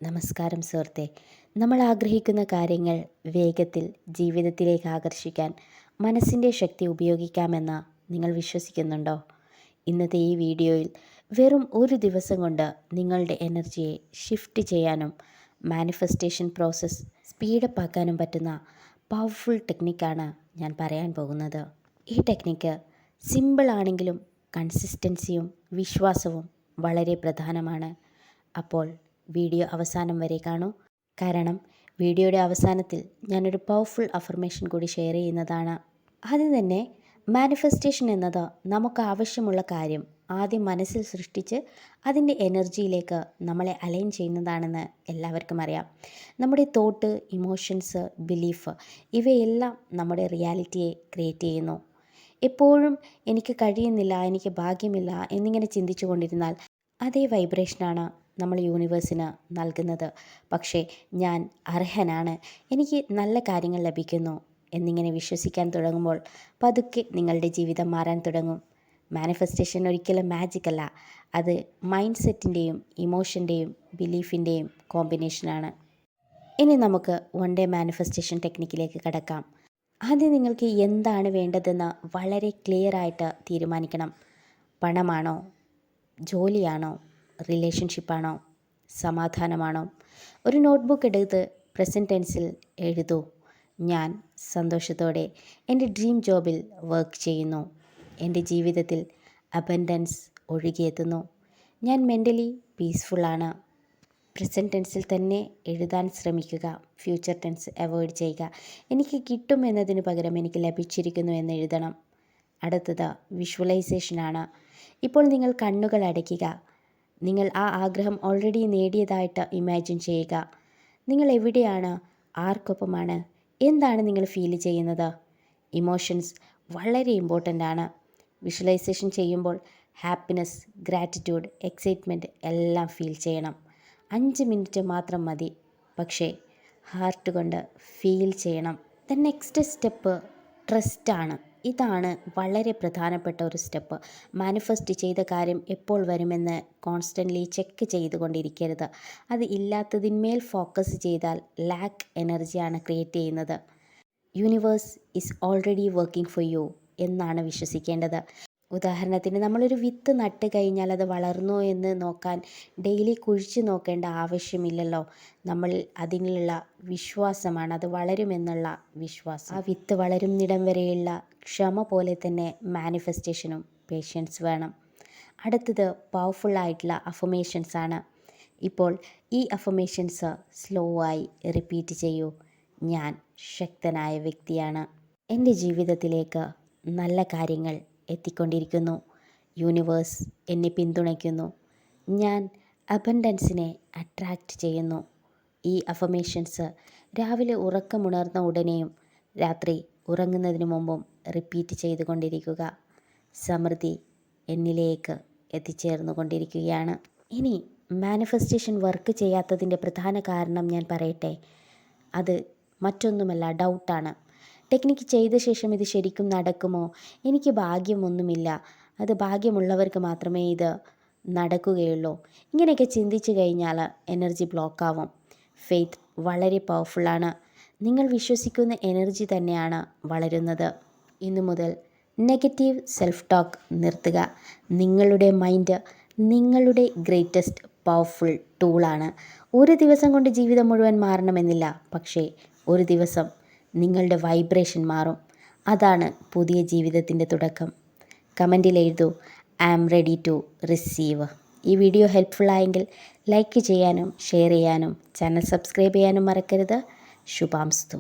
നമസ്കാരം സുഹൃത്തെ. നമ്മൾ ആഗ്രഹിക്കുന്ന കാര്യങ്ങൾ വേഗത്തിൽ ജീവിതത്തിലേക്ക് ആകർഷിക്കാൻ മനസ്സിൻ്റെ ശക്തി ഉപയോഗിക്കാമെന്ന് നിങ്ങൾ വിശ്വസിക്കുന്നുണ്ടോ? ഇന്നത്തെ ഈ വീഡിയോയിൽ വെറും ഒരു ദിവസം കൊണ്ട് നിങ്ങളുടെ എനർജിയെ ഷിഫ്റ്റ് ചെയ്യാനും മാനിഫെസ്റ്റേഷൻ പ്രോസസ്സ് സ്പീഡപ്പ് ആക്കാനും പറ്റുന്ന പവർഫുൾ ടെക്നിക്കാണ് ഞാൻ പറയാൻ പോകുന്നത്. ഈ ടെക്നിക്ക് സിമ്പിളാണെങ്കിലും കൺസിസ്റ്റൻസിയും വിശ്വാസവും വളരെ പ്രധാനമാണ്. അപ്പോൾ വീഡിയോ അവസാനം വരെ കാണൂ. കാരണം വീഡിയോയുടെ അവസാനത്തിൽ ഞാനൊരു പവർഫുൾ അഫർമേഷൻ കൂടി ഷെയർ ചെയ്യുന്നതാണ്. ആദ്യം തന്നെ മാനിഫെസ്റ്റേഷൻ എന്നത് നമുക്ക് ആവശ്യമുള്ള കാര്യം ആദ്യം മനസ്സിൽ സൃഷ്ടിച്ച് അതിൻ്റെ എനർജിയിലേക്ക് നമ്മളെ അലൈൻ ചെയ്യുന്നതാണെന്ന് എല്ലാവർക്കും അറിയാം. നമ്മുടെ തോട്ട്, ഇമോഷൻസ്, ബിലീഫ് ഇവയെല്ലാം നമ്മുടെ റിയാലിറ്റിയെ ക്രിയേറ്റ് ചെയ്യുന്നു. എപ്പോഴും എനിക്ക് കഴിയുന്നില്ല, എനിക്ക് ഭാഗ്യമില്ല എന്നിങ്ങനെ ചിന്തിച്ചു കൊണ്ടിരുന്നാൽ അതേ വൈബ്രേഷനാണ് നമ്മൾ യൂണിവേഴ്സിന് നൽകുന്നത്. പക്ഷേ ഞാൻ അർഹനാണ്, എനിക്ക് നല്ല കാര്യങ്ങൾ ലഭിക്കുന്നു എന്നിങ്ങനെ വിശ്വസിക്കാൻ തുടങ്ങുമ്പോൾ പതുക്കെ നിങ്ങളുടെ ജീവിതം മാറാൻ തുടങ്ങും. മാനിഫെസ്റ്റേഷൻ ഒരിക്കലും മാജിക് അല്ല, അത് മൈൻഡ് സെറ്റിൻ്റെയും ഇമോഷൻ്റെയും ബിലീഫിൻ്റെയും കോമ്പിനേഷനാണ്. ഇനി നമുക്ക് വൺ ഡേ മാനിഫെസ്റ്റേഷൻ ടെക്നിക്കിലേക്ക് കടക്കാം. ആദ്യം നിങ്ങൾക്ക് എന്താണ് വേണ്ടതെന്ന് വളരെ ക്ലിയർ ആയിട്ട് തീരുമാനിക്കണം. പണമാണോ, ജോലിയാണോ, റിലേഷൻഷിപ്പാണോ, സമാധാനമാണോ? ഒരു നോട്ട്ബുക്ക് എടുത്ത് പ്രസൻറ്റ് ടെൻസിൽ എഴുതൂ. ഞാൻ സന്തോഷത്തോടെ എൻ്റെ ഡ്രീം ജോബിൽ വർക്ക് ചെയ്യുന്നു. എൻ്റെ ജീവിതത്തിൽ അബൻഡൻസ് ഒഴുകിയെത്തുന്നു. ഞാൻ മെൻ്റലി പീസ്ഫുള്ളാണ്. പ്രസൻറ്റ് ടെൻസിൽ തന്നെ എഴുതാൻ ശ്രമിക്കുക. ഫ്യൂച്ചർ ടെൻസ് അവോയ്ഡ് ചെയ്യുക. എനിക്ക് കിട്ടും എന്നതിന് പകരം എനിക്ക് ലഭിച്ചിരിക്കുന്നു എന്ന് എഴുതണം. അടുത്തത് വിഷ്വലൈസേഷനാണ്. ഇപ്പോൾ നിങ്ങൾ കണ്ണുകൾ അടയ്ക്കുക. നിങ്ങൾ ആ ആഗ്രഹം ഓൾറെഡി നേടിയതായിട്ട് ഇമാജിൻ ചെയ്യുക. നിങ്ങൾ എവിടെയാണ്, ആർക്കൊപ്പമാണ്, എന്താണ് നിങ്ങൾ ഫീൽ ചെയ്യുന്നത്? ഇമോഷൻസ് വളരെ ഇമ്പോർട്ടൻ്റ് ആണ്. വിഷ്വലൈസേഷൻ ചെയ്യുമ്പോൾ ഹാപ്പിനെസ്, ഗ്രാറ്റിറ്റ്യൂഡ്, എക്സൈറ്റ്മെൻറ്റ് എല്ലാം ഫീൽ ചെയ്യണം. 5 മിനിറ്റ് മാത്രം മതി, പക്ഷേ ഹാർട്ട് കൊണ്ട് ഫീൽ ചെയ്യണം. ദ നെക്സ്റ്റ് സ്റ്റെപ്പ് ട്രസ്റ്റാണ്. ഇതാണ് വളരെ പ്രധാനപ്പെട്ട ഒരു സ്റ്റെപ്പ്. മാനിഫെസ്റ്റ് ചെയ്ത കാര്യം എപ്പോൾ വരുമെന്ന് കോൺസ്റ്റൻ്റ്ലി ചെക്ക് ചെയ്തുകൊണ്ടിരിക്കരുത്. അത് ഇല്ലാത്തതിന്മേൽ ഫോക്കസ് ചെയ്താൽ ലാക്ക് എനർജിയാണ് ക്രിയേറ്റ് ചെയ്യുന്നത്. Universe is already working for you എന്നാണ് വിശ്വസിക്കേണ്ടത്. ഉദാഹരണത്തിന് നമ്മളൊരു വിത്ത് നട്ട് കഴിഞ്ഞാൽ അത് വളർന്നോ എന്ന് നോക്കാൻ ഡെയിലി കുഴിച്ച് നോക്കേണ്ട ആവശ്യമില്ലല്ലോ. നമ്മൾ അതിനുള്ള വിശ്വാസമാണ്, അത് വളരുമെന്നുള്ള വിശ്വാസം. ആ വിത്ത് വളരുന്നിടം വരെയുള്ള ക്ഷമ പോലെ തന്നെ മാനിഫെസ്റ്റേഷനും പേഷ്യൻസ് വേണം. അടുത്തത് പവർഫുള്ളായിട്ടുള്ള അഫർമേഷൻസ് ആണ്. ഇപ്പോൾ ഈ അഫർമേഷൻസ് സ്ലോ ആയി റിപ്പീറ്റ് ചെയ്യൂ. ഞാൻ ശക്തനായ വ്യക്തിയാണ്. എൻ്റെ ജീവിതത്തിലേക്ക് നല്ല കാര്യങ്ങൾ എത്തിക്കൊണ്ടിരിക്കുന്നു. യൂണിവേഴ്സ് എന്നെ പിന്തുണയ്ക്കുന്നു. ഞാൻ അബൻഡൻസിനെ അട്രാക്റ്റ് ചെയ്യുന്നു. ഈ അഫർമേഷൻസ് രാവിലെ ഉറക്കമുണർന്ന ഉടനെയും രാത്രി ഉറങ്ങുന്നതിന് മുമ്പും റിപ്പീറ്റ് ചെയ്തുകൊണ്ടിരിക്കുക. സമൃദ്ധി എന്നിലേക്ക് എത്തിച്ചേർന്നു കൊണ്ടിരിക്കുകയാണ്. ഇനി മാനിഫെസ്റ്റേഷൻ വർക്ക് ചെയ്യാത്തതിൻ്റെ പ്രധാന കാരണം ഞാൻ പറയട്ടെ. അത് മറ്റൊന്നുമല്ല, ഡൗട്ടാണ്. ടെക്നിക്ക് ചെയ്ത ശേഷം ഇത് ശരിക്കും നടക്കുമോ? എനിക്ക് ഭാഗ്യമൊന്നുമില്ല, അത് ഭാഗ്യമുള്ളവർക്ക് മാത്രമേ ഇത് നടക്കുകയുള്ളൂ. ഇങ്ങനെയൊക്കെ ചിന്തിച്ചു കഴിഞ്ഞാൽ എനർജി ബ്ലോക്കാവും. ഫെയ്ത്ത് വളരെ പവർഫുള്ളാണ്. നിങ്ങൾ വിശ്വസിക്കുന്ന എനർജി തന്നെയാണ് വളരുന്നത്. ഇന്നു മുതൽ നെഗറ്റീവ് സെൽഫ് ടോക്ക് നിർത്തുക. നിങ്ങളുടെ മൈൻഡ് നിങ്ങളുടെ ഗ്രേറ്റസ്റ്റ് പവർഫുൾ ടൂളാണ്. ഒരു ദിവസം കൊണ്ട് ജീവിതം മുഴുവൻ മാറണമെന്നില്ല, പക്ഷേ ഒരു ദിവസം നിങ്ങളുടെ വൈബ്രേഷൻ മാറും. അതാണ് പുതിയ ജീവിതത്തിൻ്റെ തുടക്കം. കമൻറ്റിൽ എഴുതൂ, I am ready to receive. ഈ വീഡിയോ ഹെൽപ്ഫുള്ളായെങ്കിൽ ലൈക്ക് ചെയ്യാനും ഷെയർ ചെയ്യാനും ചാനൽ സബ്സ്ക്രൈബ് ചെയ്യാനും മറക്കരുത്. ശുഭാംസ്തു.